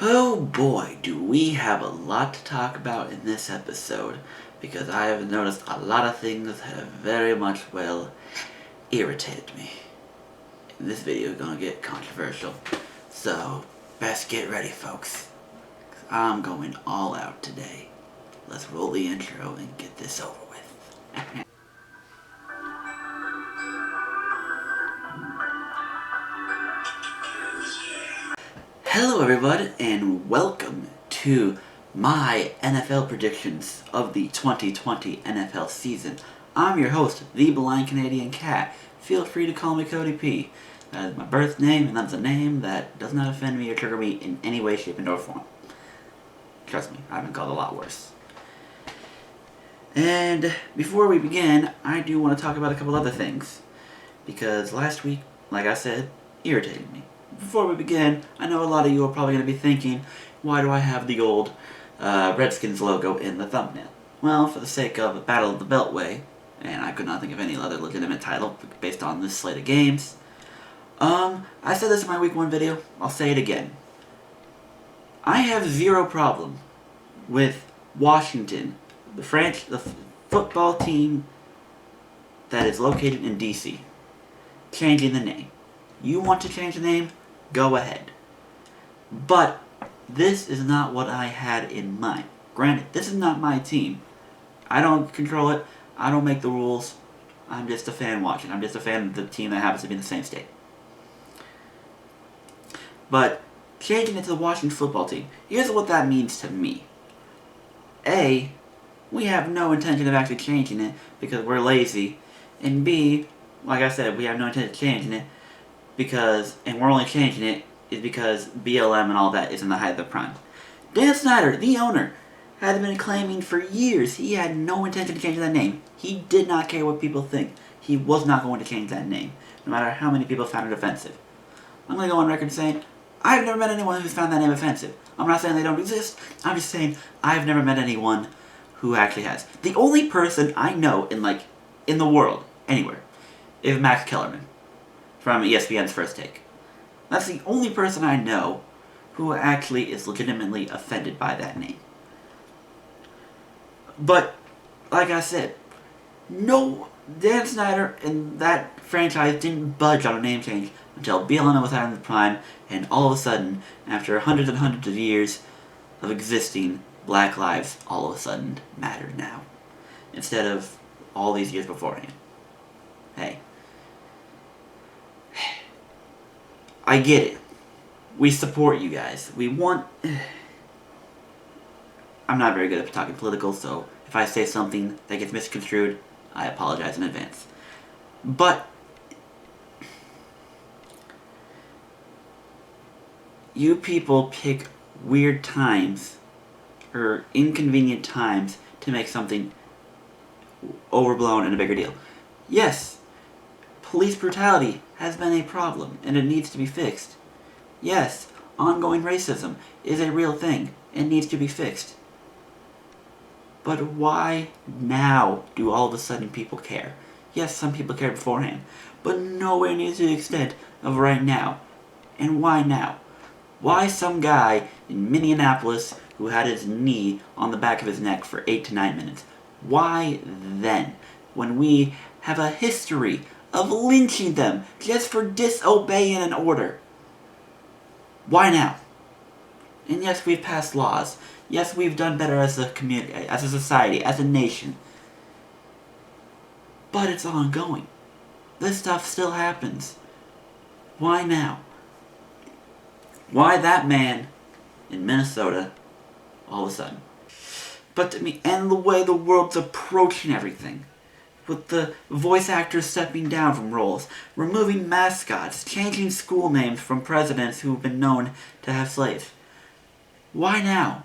Oh boy, do we have a lot to talk about in this episode, because I have noticed a lot of things that have very much, irritated me. And this video is gonna get controversial, so best get ready, folks, 'cause I'm going all out today. Let's roll the intro and get this over with. Hello everybody, and welcome to my NFL predictions of the 2020 NFL season. I'm your host, the Blind Canadian Cat. Feel free to call me Cody P. That is my birth name, and that's a name that does not offend me or trigger me in any way, shape, or form. Trust me, I've been called a lot worse. And before we begin, I do want to talk about a couple other things, because last week, like I said, irritated me. Before we begin, I know a lot of you are probably going to be thinking, why do I have the old Redskins logo in the thumbnail? Well, for the sake of Battle of the Beltway, and I could not think of any other legitimate title based on this slate of games. I said this in my week 1 video, I'll say it again. I have zero problem with Washington, the football team that is located in DC, changing the name. You want to change the name? Go ahead. But this is not what I had in mind. Granted, this is not my team. I don't control it. I don't make the rules. I'm just a fan watching. I'm just a fan of the team that happens to be in the same state. But changing it to the Washington football team, here's what that means to me. A, we have no intention of actually changing it because we're lazy. And B, like I said, we have no intention of changing it and we're only changing it is because BLM and all that is in the height of the prime. Dan Snyder, the owner, had been claiming for years he had no intention of changing that name. He did not care what people think. He was not going to change that name, no matter how many people found it offensive. I'm going to go on record saying, I've never met anyone who's found that name offensive. I'm not saying they don't exist. I'm just saying I've never met anyone who actually has. The only person I know in the world, anywhere, is Max Kellerman from ESPN's First Take. That's the only person I know who actually is legitimately offended by that name. But, like I said, no, Dan Snyder and that franchise didn't budge on a name change until BLM was out in the prime, and all of a sudden, after hundreds and hundreds of years of existing, Black lives all of a sudden matter now, instead of all these years beforehand. Hey. I get it. We support you guys. We want... I'm not very good at talking political, so if I say something that gets misconstrued, I apologize in advance. But you people pick weird times or inconvenient times to make something overblown and a bigger deal. Yes, police brutality has been a problem, and it needs to be fixed. Yes, ongoing racism is a real thing, and needs to be fixed. But why now do all of a sudden people care? Yes, some people cared beforehand, but nowhere near to the extent of right now. And why now? Why some guy in Minneapolis who had his knee on the back of his neck for 8 to 9 minutes? Why then, when we have a history of lynching them just for disobeying an order? Why now? And yes, we've passed laws. Yes, we've done better as a community, as a society, as a nation. But it's ongoing. This stuff still happens. Why now? Why that man in Minnesota all of a sudden? But to me, and the way the world's approaching everything, with the voice actors stepping down from roles, removing mascots, changing school names from presidents who've been known to have slaves. Why now?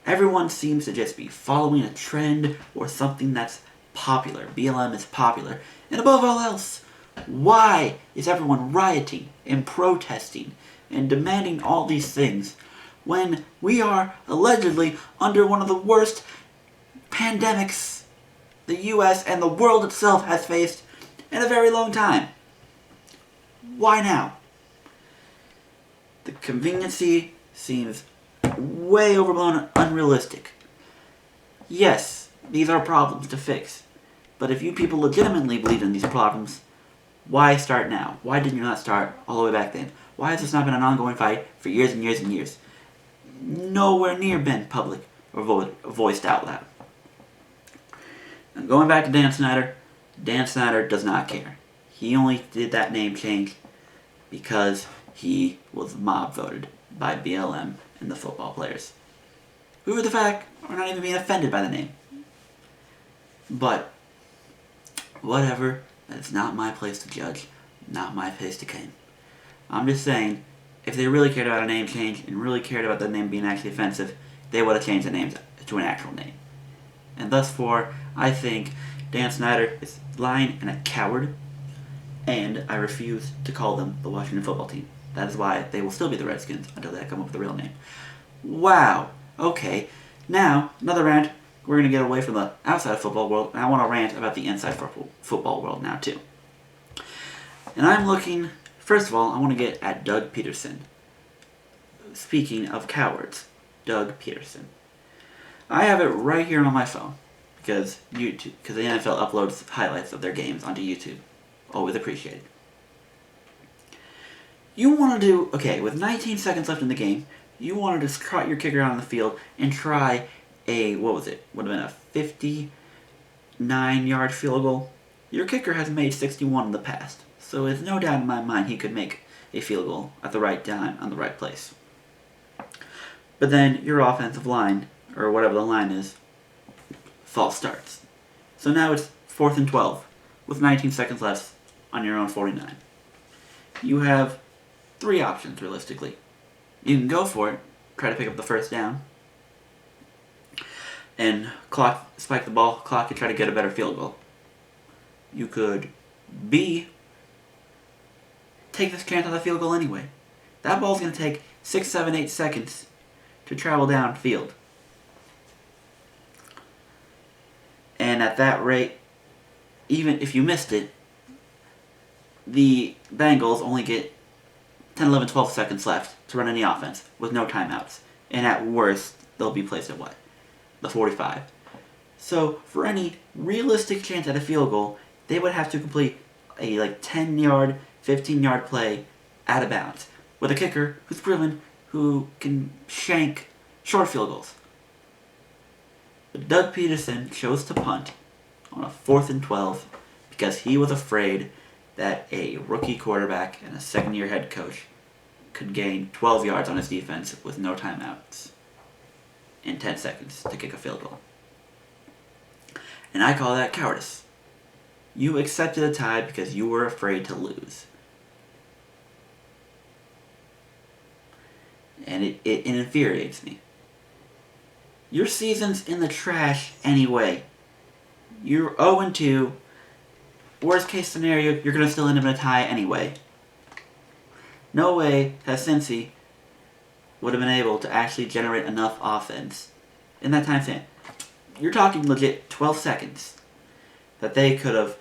Everyone seems to just be following a trend or something that's popular. BLM is popular. And above all else, why is everyone rioting and protesting and demanding all these things when we are allegedly under one of the worst pandemics the US and the world itself has faced in a very long time? Why now? The conveniency seems way overblown and unrealistic. Yes, these are problems to fix. But if you people legitimately believe in these problems, why start now? Why did you not start all the way back then? Why has this not been an ongoing fight for years and years and years? Nowhere near been public or voiced out loud. And going back to Dan Snyder does not care. He only did that name change because he was mob voted by BLM and the football players, who for the fact are not even being offended by the name. But whatever, that's not my place to judge, not my place to claim. I'm just saying, if they really cared about a name change and really cared about the name being actually offensive, they would have changed the name to an actual name. And thus far, I think Dan Snyder is lying and a coward, and I refuse to call them the Washington football team. That is why they will still be the Redskins until they come up with a real name. Wow. Okay. Now, another rant. We're going to get away from the outside football world, and I want to rant about the inside football world now, too. And I'm looking, first of all, I want to get at Doug Peterson. Speaking of cowards, Doug Peterson. I have it right here on my phone, because the NFL uploads highlights of their games onto YouTube. Always appreciated. You want to do, okay, with 19 seconds left in the game, you wanted to trot your kicker out on the field and try a, what was it? Would have been a 59-yard field goal. Your kicker has made 61 in the past, so there's no doubt in my mind he could make a field goal at the right time, on the right place. But then your offensive line, or whatever the line is, false starts. So now it's 4th and 12, with 19 seconds left on your own 49. You have 3 options, realistically. You can go for it, try to pick up the first down, and spike the ball, clock, and try to get a better field goal. You could B, take this chance on the field goal anyway. That ball's going to take 6, 7, 8 seconds to travel downfield. And at that rate, even if you missed it, the Bengals only get 10, 11, 12 seconds left to run any offense with no timeouts. And at worst, they'll be placed at what? The 45. So for any realistic chance at a field goal, they would have to complete a 10-yard, 15-yard play out of bounds with a kicker who's proven who can shank short field goals. But Doug Peterson chose to punt on a 4th and 12 because he was afraid that a rookie quarterback and a second-year head coach could gain 12 yards on his defense with no timeouts in 10 seconds to kick a field goal. And I call that cowardice. You accepted a tie because you were afraid to lose. And it infuriates me. Your season's in the trash anyway. You're 0-2. Worst case scenario, you're going to still end up in a tie anyway. No way that Cincy would have been able to actually generate enough offense in that time span. You're talking legit 12 seconds that they could have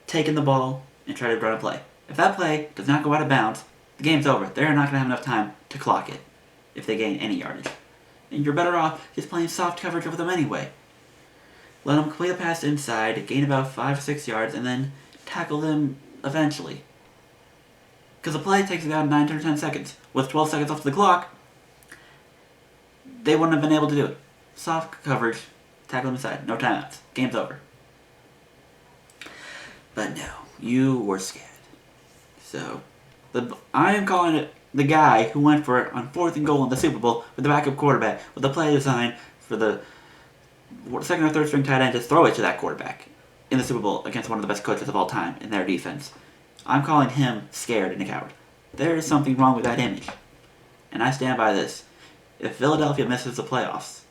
taken the ball and tried to run a play. If that play does not go out of bounds, the game's over. They're not going to have enough time to clock it if they gain any yardage. And you're better off just playing soft coverage with them anyway. Let them complete a pass inside, gain about 5 or 6 yards, and then tackle them eventually. Because the play takes about 9 to 10 seconds. With 12 seconds off the clock, they wouldn't have been able to do it. Soft coverage, tackle them inside, no timeouts. Game's over. But no, you were scared. So, I am calling it the guy who went for it on 4th and goal in the Super Bowl with the backup quarterback, with the play design for the second or third string tight end to throw it to that quarterback in the Super Bowl against one of the best coaches of all time in their defense. I'm calling him scared and a coward. There is something wrong with that image. And I stand by this. If Philadelphia misses the playoffs,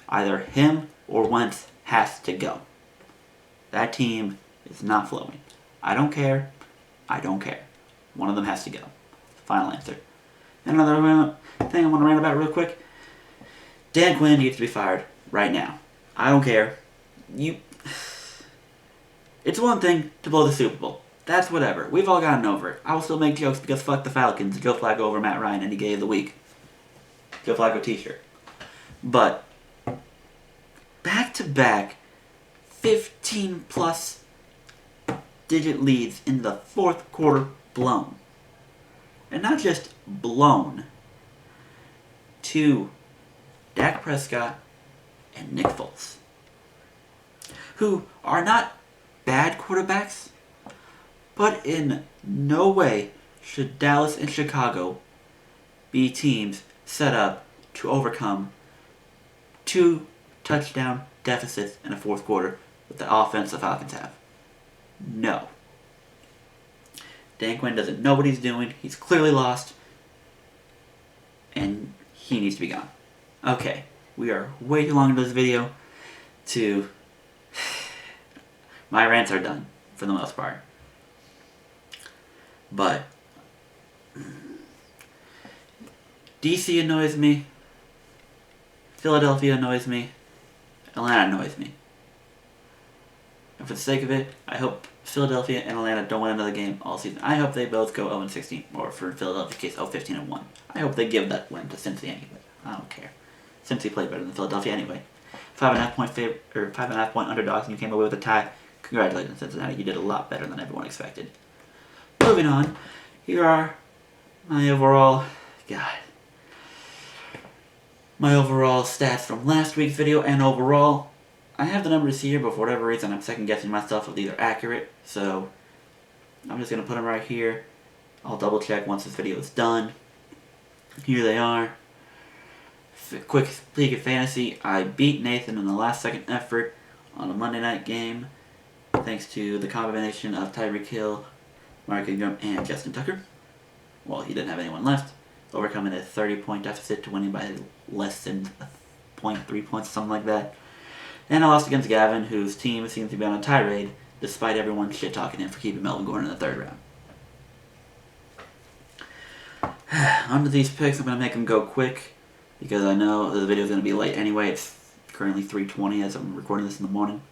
either him or Wentz has to go. That team is not flowing. I don't care. I don't care. One of them has to go. Final answer. And another thing I want to rant about real quick. Dan Quinn needs to be fired right now. I don't care. It's one thing to blow the Super Bowl. That's whatever. We've all gotten over it. I will still make jokes because fuck the Falcons. Joe Flacco over Matt Ryan any day of the week. Joe Flacco t-shirt. But back-to-back 15-plus digit leads in the fourth quarter blown. And not just blown. To Dak Prescott and Nick Foles, who are not bad quarterbacks, but in no way should Dallas and Chicago be teams set up to overcome 2 touchdown deficits in a fourth quarter with the offense the Falcons have. No. Dan Quinn doesn't know what he's doing. He's clearly lost. And he needs to be gone. Okay, we are way too long into this video to... My rants are done, for the most part. But... DC annoys me. Philadelphia annoys me. Atlanta annoys me. And for the sake of it, I hope Philadelphia and Atlanta don't win another game all season. I hope they both go 0-16, or for Philadelphia's case, 0-15-1. I hope they give that win to Cincy anyway. I don't care. Cincy played better than Philadelphia anyway. 5.5 point underdogs, and you came away with a tie. Congratulations, Cincinnati. You did a lot better than everyone expected. Moving on, here are my overall stats from last week's video and overall. I have the numbers here, but for whatever reason, I'm second guessing myself if these are accurate. So I'm just gonna put them right here. I'll double check once this video is done. Here they are. Quick peek at fantasy. I beat Nathan in the last second effort on a Monday night game, thanks to the combination of Tyreek Hill, Mark Ingram, and Justin Tucker. Well, he didn't have anyone left, overcoming a 30-point deficit to winning by less than 0.3 points, something like that. And I lost against Gavin, whose team seems to be on a tirade, despite everyone shit-talking him for keeping Melvin Gordon in the 3rd round. Onto these picks, I'm going to make them go quick, because I know the video is going to be late anyway. It's currently 3:20 as I'm recording this in the morning.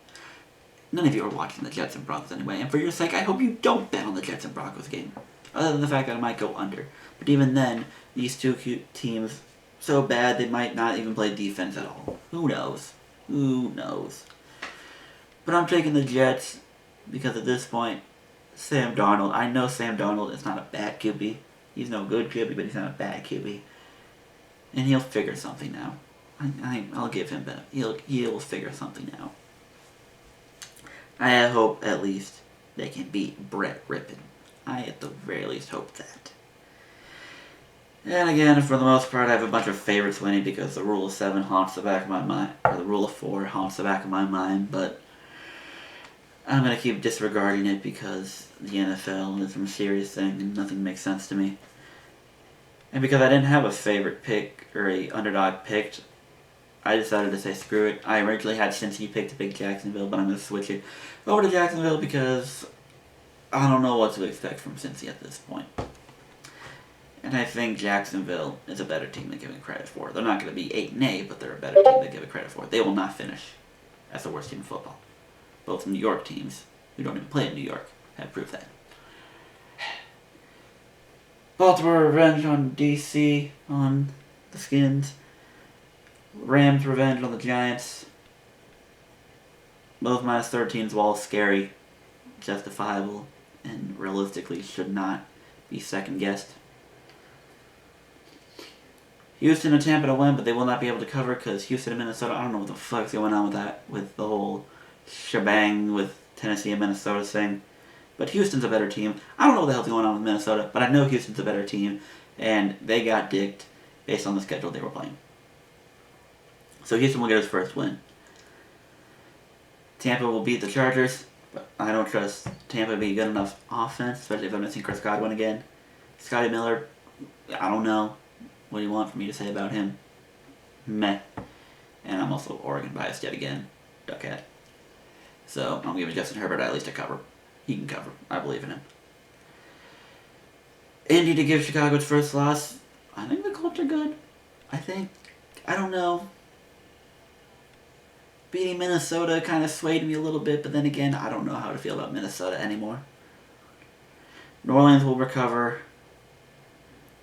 None of you are watching the Jets and Broncos anyway, and for your sake, I hope you don't bet on the Jets and Broncos game, other than the fact that it might go under. But even then, these two teams, so bad they might not even play defense at all. Who knows? Who knows? But I'm taking the Jets because at this point, Sam Darnold, I know Sam Darnold is not a bad QB. He's no good QB, but he's not a bad QB. And he'll figure something out. I'll give him that. He'll figure something out. I hope, at least, they can beat Brett Rippon. I, at the very least, hope that. And again, for the most part, I have a bunch of favorites winning because the rule of 7 haunts the back of my mind, or the rule of 4 haunts the back of my mind, but I'm going to keep disregarding it because the NFL is a serious thing and nothing makes sense to me. And because I didn't have a favorite pick, or a underdog picked, I decided to say screw it. I originally had Cincy picked to pick Jacksonville, but I'm going to switch it over to Jacksonville because I don't know what to expect from Cincy at this point. And I think Jacksonville is a better team than given credit for. They're not going to be 8-8, but they're a better team than given credit for. They will not finish as the worst team in football. Both New York teams, who don't even play in New York, have proved that. Baltimore revenge on DC, on the Skins. Rams revenge on the Giants. Both minus 13s, while scary, justifiable, and realistically should not be second guessed. Houston and Tampa to win, but they will not be able to cover because Houston and Minnesota, I don't know what the fuck's going on with that, with the whole shebang with Tennessee and Minnesota thing. But Houston's a better team. I don't know what the hell's going on with Minnesota, but I know Houston's a better team, and they got dicked based on the schedule they were playing. So Houston will get his first win. Tampa will beat the Chargers, but I don't trust Tampa to be good enough offense, especially if I'm missing Chris Godwin again. Scotty Miller, I don't know. What do you want for me to say about him? Meh. And I'm also Oregon biased yet again. Duckhead. So I'm giving Justin Herbert at least a cover. He can cover. I believe in him. Indy to give Chicago its first loss. I think the Colts are good. I don't know. Beating Minnesota kind of swayed me a little bit, but then again, I don't know how to feel about Minnesota anymore. New Orleans will recover.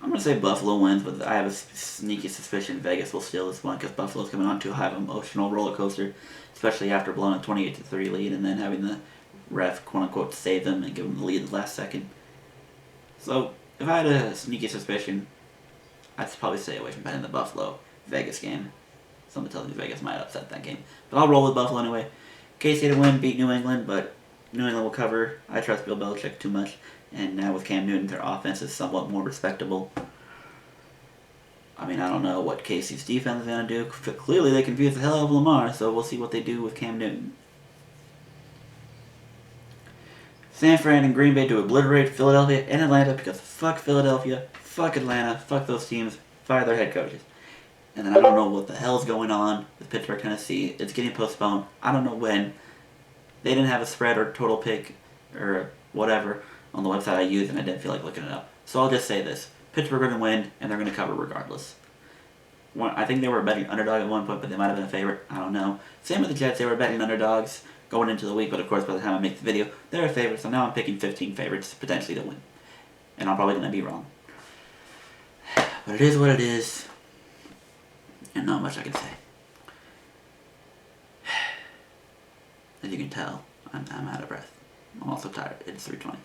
I'm going to say Buffalo wins, but I have a sneaky suspicion Vegas will steal this one because Buffalo's coming on too high of an emotional roller coaster, especially after blowing a 28-3 lead and then having the ref, quote-unquote, save them and give them the lead at the last second. So, if I had a sneaky suspicion, I'd probably stay away from betting the Buffalo-Vegas game. Something tells me Vegas might upset that game. But I'll roll with Buffalo anyway. KC to win, beat New England, but New England will cover. I trust Bill Belichick too much. And now with Cam Newton, their offense is somewhat more respectable. I mean, I don't know what KC's defense is going to do. Clearly, they confused the hell out of Lamar, so we'll see what they do with Cam Newton. San Fran and Green Bay to obliterate Philadelphia and Atlanta because fuck Philadelphia, fuck Atlanta, fuck those teams, fire their head coaches. And then I don't know what the hell's going on with Pittsburgh, Tennessee. It's getting postponed. I don't know when. They didn't have a spread or total pick or whatever on the website I used, and I didn't feel like looking it up. So I'll just say this. Pittsburgh are going to win, and they're going to cover regardless. I think they were betting underdog at one point, but they might have been a favorite. I don't know. Same with the Jets. They were betting underdogs going into the week, but of course by the time I make the video, they're a favorite, so now I'm picking 15 favorites potentially to win. And I'm probably going to be wrong. But it is what it is, and not much I can say. As you can tell, I'm out of breath. I'm also tired. It's 3:20.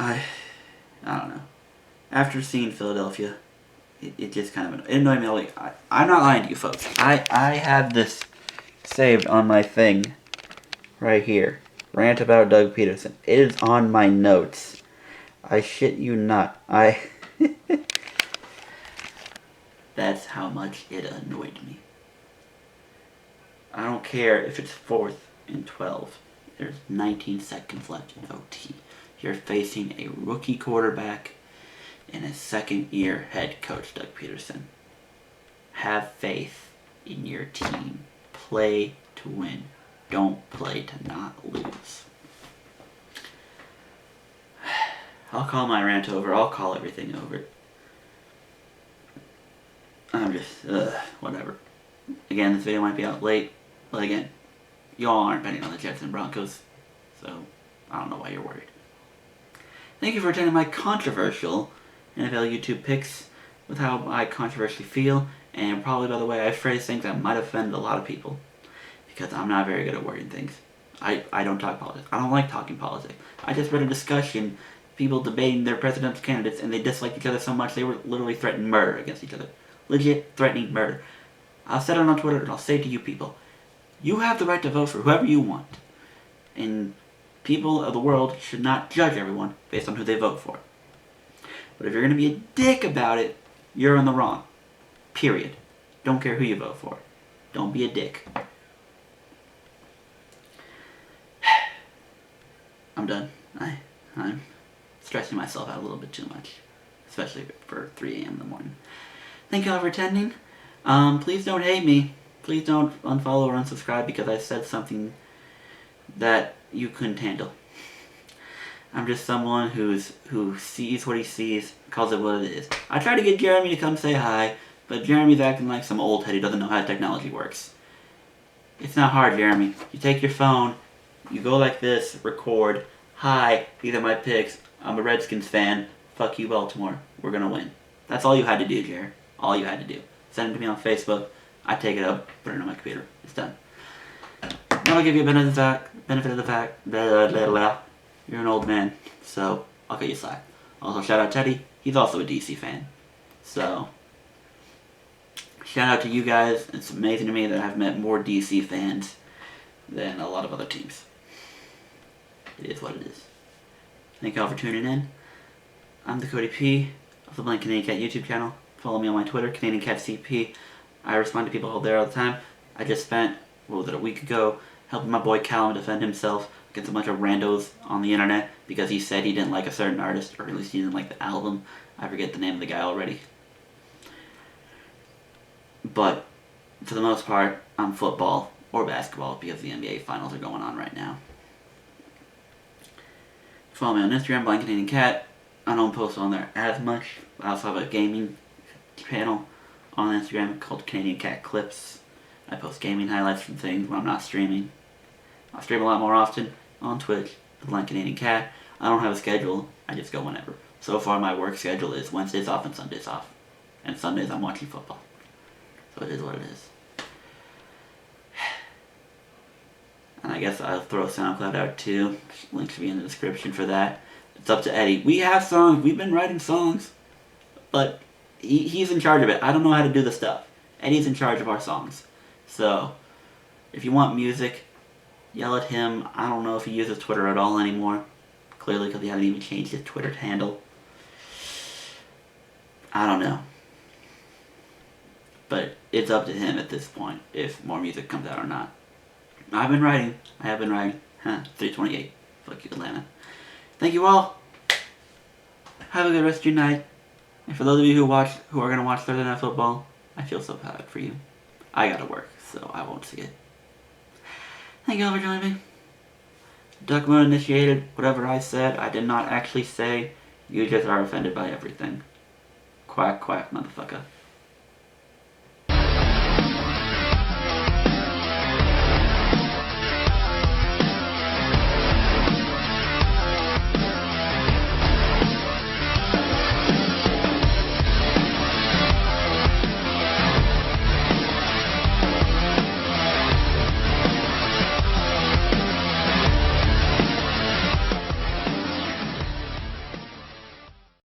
I don't know. After seeing Philadelphia, it just kind of annoyed me all week. I'm not lying to you folks. I have this saved on my thing right here. Rant about Doug Peterson. It is on my notes. I shit you not. That's how much it annoyed me. I don't care if it's 4th and 12. There's 19 seconds left in OT. You're facing a rookie quarterback and a second-year head coach, Doug Peterson. Have faith in your team. Play to win. Don't play to not lose. I'll call my rant over. I'll call everything over. I'm just, whatever. Again, this video might be out late, but again, y'all aren't betting on the Jets and Broncos, so I don't know why you're worried. Thank you for attending my controversial NFL YouTube picks with how I controversially feel, and probably, by the way, I phrase things that might offend a lot of people, because I'm not very good at wording things. I don't talk politics. I don't like talking politics. I just read a discussion, people debating their presidential candidates, and they disliked each other so much they were literally threatening murder against each other. Legit threatening murder. I'll say it on Twitter, and I'll say it to you people. You have the right to vote for whoever you want. And people of the world should not judge everyone based on who they vote for. But if you're going to be a dick about it, you're in the wrong. Period. Don't care who you vote for. Don't be a dick. I'm done. I'm stressing myself out a little bit too much. Especially for 3 a.m. in the morning. Thank you all for attending. Please don't hate me. Please don't unfollow or unsubscribe because I said something that you couldn't handle. I'm just someone who sees what he sees, calls it what it is. I tried to get Jeremy to come say hi, but Jeremy's acting like some old head who doesn't know how technology works. It's not hard, Jeremy. You take your phone, you go like this, record, hi, these are my picks, I'm a Redskins fan, fuck you Baltimore, we're gonna win. That's all you had to do, Jer. All you had to do. Send it to me on Facebook, I take it up, put it on my computer, it's done. I'll give you a benefit of the fact, you're an old man, so I'll cut you slack. Also, shout out Teddy, he's also a DC fan. So, shout out to you guys. It's amazing to me that I've met more DC fans than a lot of other teams. It is what it is. Thank you all for tuning in. I'm the Cody P of the Blank Canadian Cat YouTube channel. Follow me on my Twitter, Canadian Cat CP. I respond to people out there all the time. I just spent, what was it, a week ago, helping my boy Callum defend himself against a bunch of randos on the internet because he said he didn't like a certain artist, or at least he didn't like the album. I forget the name of the guy already. But, for the most part, I'm football or basketball because the NBA finals are going on right now. Follow me on Instagram, Blind Canadian Cat. I don't post on there as much. I also have a gaming channel on Instagram called Canadian Cat Clips. I post gaming highlights from things when I'm not streaming. I stream a lot more often on Twitch, the Blind Canadian Cat. I don't have a schedule, I just go whenever. So far, my work schedule is Wednesdays off and Sundays off. And Sundays I'm watching football. So it is what it is. And I guess I'll throw SoundCloud out too. Link should be in the description for that. It's up to Eddie. We have songs. We've been writing songs. But he's in charge of it. I don't know how to do the stuff. Eddie's in charge of our songs. So, if you want music, yell at him. I don't know if he uses Twitter at all anymore. Clearly, because he hasn't even changed his Twitter handle. I don't know. But it's up to him at this point if more music comes out or not. I have been writing. 3:28. Fuck you, Atlanta. Thank you all. Have a good rest of your night. And for those of you who are going to watch Thursday Night Football, I feel so bad for you. I gotta work, so I won't see it. Thank you all for joining me. Duck mode initiated. Whatever I said, I did not actually say. You just are offended by everything. Quack, quack, motherfucker.